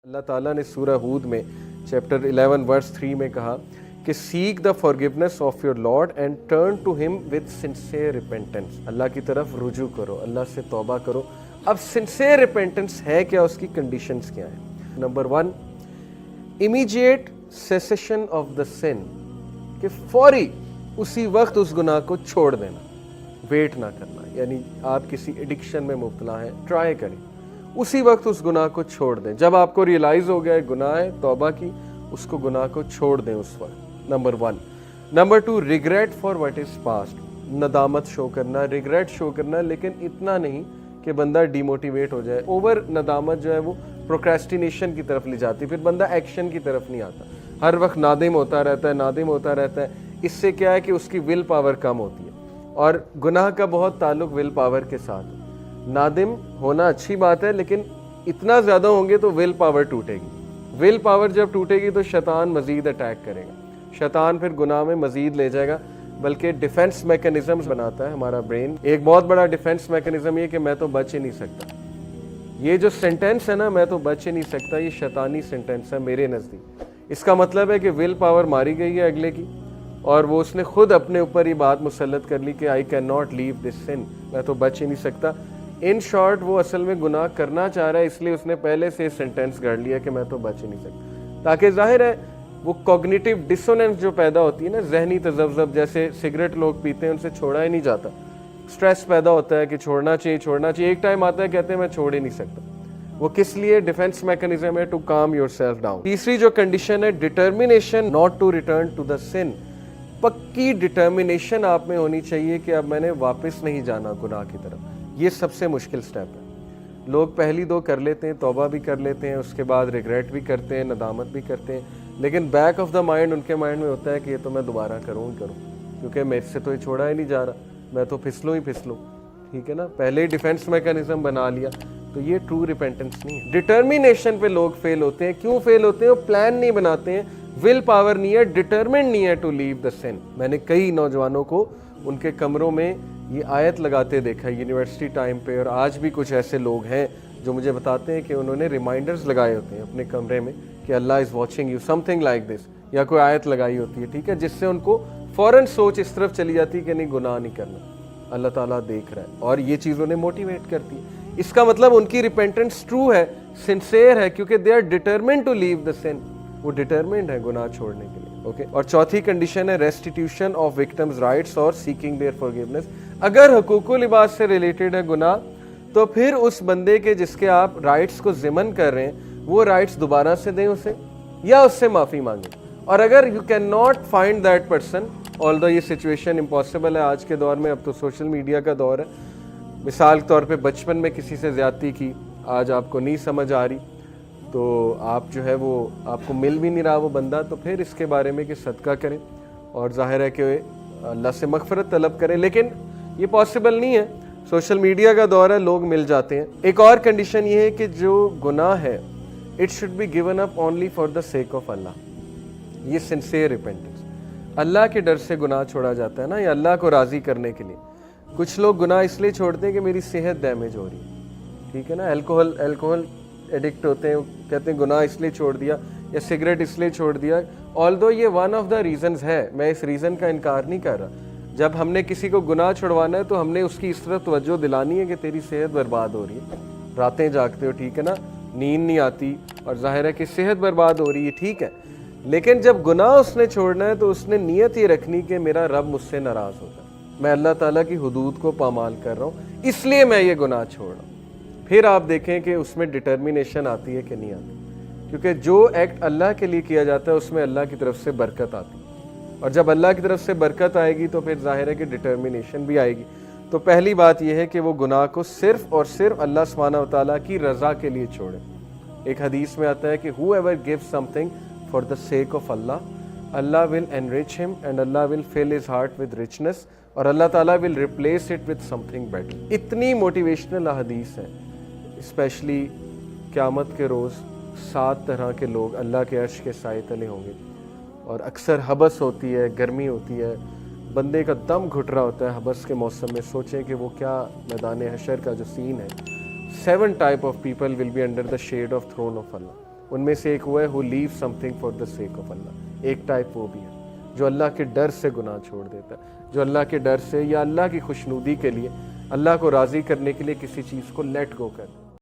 اللہ تعالیٰ نے سورہ ہود میں چیپٹر 11 ورس 3 میں کہا کہ seek the forgiveness of your lord and turn to him with sincere repentance. Allah کی طرف رجوع کرو, اللہ سے توبہ کرو. اب سنسیئر ریپینٹنس ہے کیا, اس کی کنڈیشنز کیا ہیں؟ Number 1, immediate cessation of the sin, کہ فوری اسی وقت اس گناہ کو چھوڑ دینا, ویٹ نہ کرنا. یعنی آپ کسی ایڈکشن میں مبتلا ہیں, ٹرائی کریں اسی وقت اس گناہ کو چھوڑ دیں. جب آپ کو ریئلائز ہو گیا ہے گناہ ہے, توبہ کی, اس کو گناہ کو چھوڑ دیں اس وقت. Number 1. Number 2, regret for what is past, ندامت شو کرنا, ریگریٹ شو کرنا, لیکن اتنا نہیں کہ بندہ ڈی موٹیویٹ ہو جائے. اوور ندامت جو ہے وہ پروکریسٹینیشن کی طرف لے جاتی, پھر بندہ ایکشن کی طرف نہیں آتا, ہر وقت نادم ہوتا رہتا ہے, نادم ہوتا رہتا ہے. اس سے کیا ہے کہ اس کی ول پاور کم ہوتی ہے, اور گناہ کا بہت تعلق ول پاور کے ساتھ ہے. نادم ہونا اچھی بات ہے, لیکن اتنا زیادہ ہوں گے تو ول پاور ٹوٹے گی. ول پاور جب ٹوٹے گی تو شیطان مزید اٹیک کرے گا, شیطان پھر گناہ میں مزید لے جائے گا. بلکہ ڈیفنس میکنزمز بناتا ہے ہمارا برین. ایک بہت بڑا ڈیفنس میکنزم یہ کہ میں تو بچ ہی نہیں سکتا. یہ جو سینٹینس ہے نا, میں تو بچ ہی نہیں سکتا, یہ شیطانی سینٹینس ہے میرے نزدیک. اس کا مطلب ہے کہ ول پاور ماری گئی ہے اگلے کی, اور وہ اس نے خود اپنے اوپر یہ بات مسلط کر لی کہ آئی کین ناٹ لیو دس سن, میں تو بچ ہی نہیں سکتا. ان شارٹ وہ اصل میں گناہ کرنا چاہ رہا ہے, اس لیے اس نے پہلے سے سینٹینس گڑھ لیا کہ میں تو بچ ہی نہیں سکتا. تاکہ ظاہر ہے وہ کوگنیٹیو ڈسوننس جو پیدا ہوتی ہے نا, ذہنی تذبذب, جیسے سگریٹ لوگ پیتے ہیں ان سے چھوڑا ہی نہیں جاتا, سٹریس پیدا ہوتا ہے کہ چھوڑنا چاہیے چھوڑنا چاہیے, ایک ٹائم آتا ہے کہتے ہیں میں چھوڑ ہی نہیں سکتا. وہ کس لیے؟ ڈیفنس میکنزم ہے, to calm yourself down. تیسری جو کنڈیشن ہے, determination not to return to the sin. پکی ڈٹرمینیشن آپ میں ہونی چاہیے کہ اب میں نے واپس نہیں جانا گناہ کی طرف. یہ سب سے مشکل سٹیپ ہے. لوگ پہلی 2 کر لیتے ہیں, توبہ بھی کر لیتے ہیں, اس کے بعد ریگریٹ بھی کرتے ہیں, ندامت بھی کرتے ہیں, لیکن back of the mind in کے مائنڈ میں ہوتا ہے کہ یہ تو میں دوبارہ کروں ہی کروں, کیونکہ میرے سے تو یہ چھوڑا ہی نہیں جا رہا, میں تو پھسلوں ہی پھسلوں. ٹھیک ہے نا, پہلے ہی ڈیفنس میکنزم بنا لیا. تو یہ ٹرو ریپینٹنس نہیں ہے. ڈٹرمینیشن پہ لوگ فیل ہوتے ہیں. کیوں فیل ہوتے ہیں؟ وہ پلان نہیں بناتے ہیں, ول پاور نہیں ہے, ڈٹرمنڈ نہیں ہے ٹو لیو دا سن. میں نے کئی نوجوانوں کو ان کے کمروں میں یہ آیت لگاتے دیکھا یونیورسٹی ٹائم پہ, اور آج بھی کچھ ایسے لوگ ہیں جو مجھے بتاتے ہیں کہ انہوں نے ریمائنڈرز لگائے ہوتے ہیں اپنے کمرے میں کہ Allah is watching you, something like this, یا کوئی آیت لگائی ہوتی ہے, ٹھیک ہے, جس سے ان کو فوراً سوچ اس طرف چلی جاتی ہے کہ نہیں گناہ نہیں کرنا, اللہ تعالیٰ دیکھ رہا ہے, اور یہ چیز انہیں موٹیویٹ کرتی ہے. اس کا مطلب ان کی ریپینٹنس ٹرو ہے, سنسیئر ہے, کیونکہ دے آر ڈٹرمنڈ ٹو لیو دا سن. وہ ڈٹرمنڈ ہے گناہ چھوڑنے کے لیے. اوکے. اور چوتھی کنڈیشن ہے ریسٹیٹیوشن آف وکٹمز رائٹس اور سیکنگ دیئر فارگیونیس. اگر حقوق و لباس سے ریلیٹڈ ہے گناہ, تو پھر اس بندے کے جس کے آپ رائٹس کو ضمن کر رہے ہیں, وہ رائٹس دوبارہ سے دیں اسے, یا اس سے معافی مانگیں. اور اگر you can not find that person, آلدو یہ سچویشن امپاسبل ہے آج کے دور میں, اب تو سوشل میڈیا کا دور ہے. مثال کے طور پہ بچپن میں کسی سے زیادتی کی, آج آپ کو نہیں سمجھ آ رہی, تو آپ جو ہے وہ آپ کو مل بھی نہیں رہا وہ بندہ, تو پھر اس کے بارے میں کہ صدقہ کریں, اور ظاہر ہے کہ اللہ سے مغفرت طلب کریں. لیکن یہ پاسبل نہیں ہے, سوشل میڈیا کا دور ہے, لوگ مل جاتے ہیں. ایک اور کنڈیشن یہ ہے کہ جو گناہ ہے it should be given up only for the sake of Allah. یہ سنسیئر ریپینٹنس, اللہ کے ڈر سے گناہ چھوڑا جاتا ہے نا, یا اللہ کو راضی کرنے کے لیے. کچھ لوگ گناہ اس لیے چھوڑتے ہیں کہ میری صحت ڈیمیج ہو رہی ہے, ٹھیک ہے نا, الکوہل ایڈکٹ ہوتے ہیں, کہتے ہیں گناہ اس لیے چھوڑ دیا, یا سگریٹ اس لیے چھوڑ دیا. آلدو یہ ون آف دا ریزنز ہے, میں اس ریزن کا انکار نہیں کر رہا. جب ہم نے کسی کو گناہ چھڑوانا ہے تو ہم نے اس کی اس طرف توجہ دلانی ہے کہ تیری صحت برباد ہو رہی ہے, راتیں جاگتے ہو, ٹھیک ہے نا, نیند نہیں آتی, اور ظاہر ہے کہ صحت برباد ہو رہی ہے, ٹھیک ہے. لیکن جب گناہ اس نے چھوڑنا ہے تو اس نے نیت یہ رکھنی کہ میرا رب مجھ سے ناراض ہوتا ہے, میں اللہ تعالیٰ کی حدود کو پامال کر رہا ہوں, اس لیے میں یہ گناہ چھوڑ رہا ہوں. پھر آپ دیکھیں کہ اس میں ڈٹرمینیشن آتی ہے کہ نہیں آتی, کیونکہ جو ایکٹ اللہ کے لیے کیا جاتا ہے اس میں اللہ کی طرف سے برکت آتی ہے, اور جب اللہ کی طرف سے برکت آئے گی تو پھر ظاہر ہے کہ ڈٹرمینیشن بھی آئے گی. تو پہلی بات یہ ہے کہ وہ گناہ کو صرف اور صرف اللہ سبحانہ و تعالیٰ کی رضا کے لیے چھوڑیں. ایک حدیث میں آتا ہے کہ whoever gives something for the sake of Allah, Allah will enrich him and Allah will fill his heart with richness, اور اللہ تعالیٰ will replace it with something better. اتنی موٹیویشنل حدیث ہے, اسپیشلی قیامت کے روز 7 طرح کے لوگ اللہ کے عرش کے سائے تلے ہوں گے, اور اکثر حبس ہوتی ہے, گرمی ہوتی ہے, بندے کا دم گھٹ رہا ہوتا ہے حبس کے موسم میں. سوچیں کہ وہ کیا میدان حشر کا جو سین ہے. 7 type of people will be under the shade of throne of Allah. ان میں سے ایک وہ ہے who leaves something for the sake of Allah. ایک ٹائپ وہ بھی ہے جو اللہ کے ڈر سے گناہ چھوڑ دیتا ہے، جو اللہ کے ڈر سے یا اللہ کی خوشنودی کے لیے، اللہ کو راضی کرنے کے لیے کسی چیز کو لیٹ گو کر